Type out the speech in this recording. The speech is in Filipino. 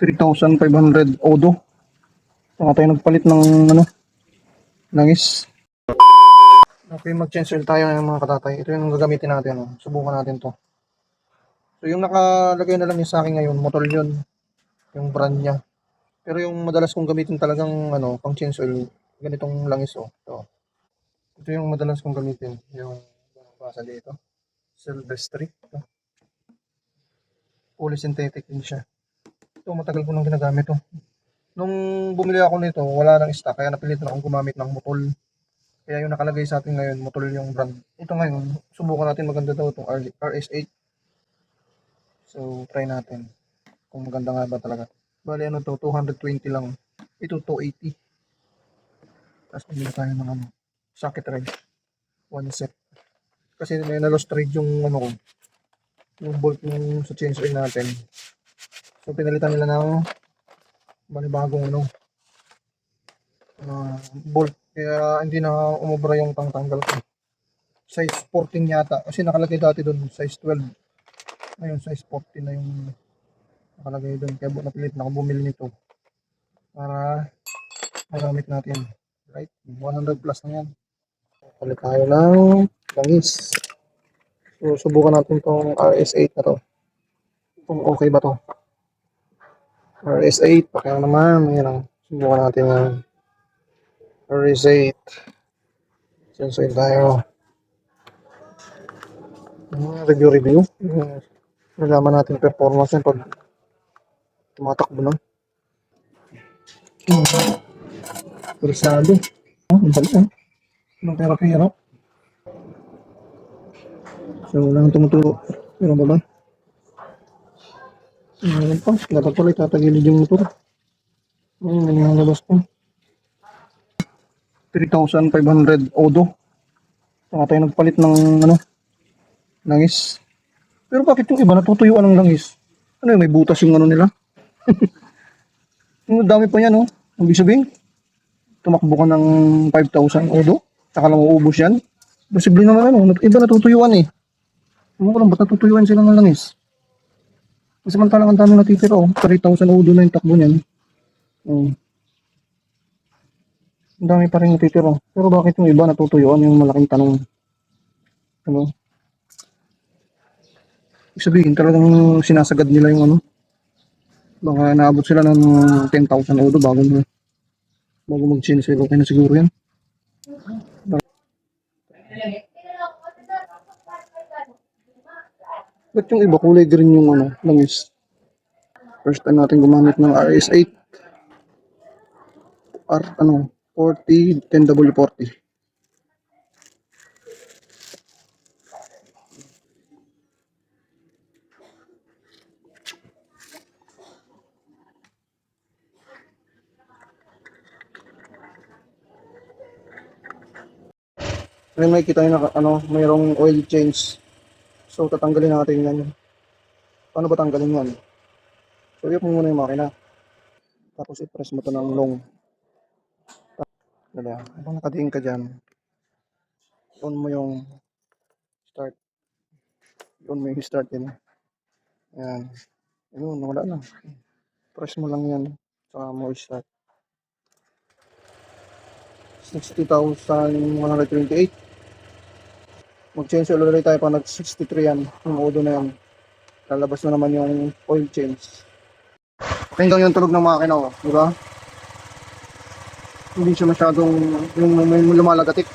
3,500 odo. Saka tayo nagpalit ng langis. Okay, mag-change oil tayo ng mga katatay. Ito yung gagamitin natin. Subukan natin to. So yung nakalagay na lang yung sa akin ngayon, Motul yun. Yung brand niya. Pero yung madalas kong gamitin talagang pang change oil, ganitong langis Ito. Ito yung madalas kong gamitin. Yung basa dito. Silvestri. Ito. Fully synthetic din siya. Ito, matagal ko nang ginagamit to. Nung bumili ako nito, wala nang stock. Kaya napilitan akong gumamit ng Motul. Kaya yung nakalagay sa atin ngayon, Motul yung brand. Ito ngayon, subukan natin, maganda daw itong RS8. So, try natin. Kung maganda nga ba talaga. Bali, 220 lang. Ito, 280. Tapos, pumili tayo ng socket thread. One set. Kasi may na-lost thread yung yung bolt yung sa change oil natin. So, pinalitan nila ng bagong bolt. Kaya hindi na umubra yung pangtanggal ko. Size 14 yata. Kasi nakalagay dati doon, size 12. Ngayon, size 14 na yung nakalagay doon. Kaya napilit na ako bumili nito. Para magamit natin. Right? 100 plus na yan. Palit tayo ng langis. So, subukan natin itong RS8 na to. Kung okay ba to. RS8. Pakaya naman. Ayan. Subukan natin yung RS8. Sensoin tayo. Review. Nalaman natin performance yan pag tumatakbo na. Kursado. Ang balik Anong pera-pera. So, wala nang tumuturo. Meron ba ba? Meron pa. Dapat pala itatagilid yung motor. Ayun, may nalabas pa. 3,500 odo. Saka tayo nagpalit ng langis. Pero bakit yung iba natutuyuan ng langis? Ano yun, may butas yung nila? Yung dami pa yan Ang ibig sabihin, tumakbo ka ng 5,000 odo. Saka lang uubos yan. Posible naman iba natutuyuan eh. Ano ko lang, ba't natutuyuan sila ng langis? Kasi samantalang ang dami natitira 3,000 odo na yung takbo niyan. Ang dami pa rin natitira. Pero bakit yung iba natutuyuan yung malaking tanong? Ibig sabihin talagang sinasagad nila yung baka naabot sila ng 10,000 odo bago mag-change. Okay na siguro yan. Ba't yung iba kulay green yung langis? First time natin gumamit ng RS8. 40 10W40. Ngayon may kita na mayroong oil change. So tatanggalin natin yan. Paano ba tanggalin yan? So i-off mo muna yung makina. Tapos i-press mo to ng long. Habang nakatingin ka dyan, on mo yung start. On mo yung start yan. Ayan. Ayun, wala na. Press mo lang yan. Saka mo i-start. 60,128. Mag-change oil ulit tayo pag nag-63 yan. Yung odo na yan. Lalabas na naman yung oil change. Tingnan yung tulog ng makina Diba? Hindi siya masyadong yung lumalagatik.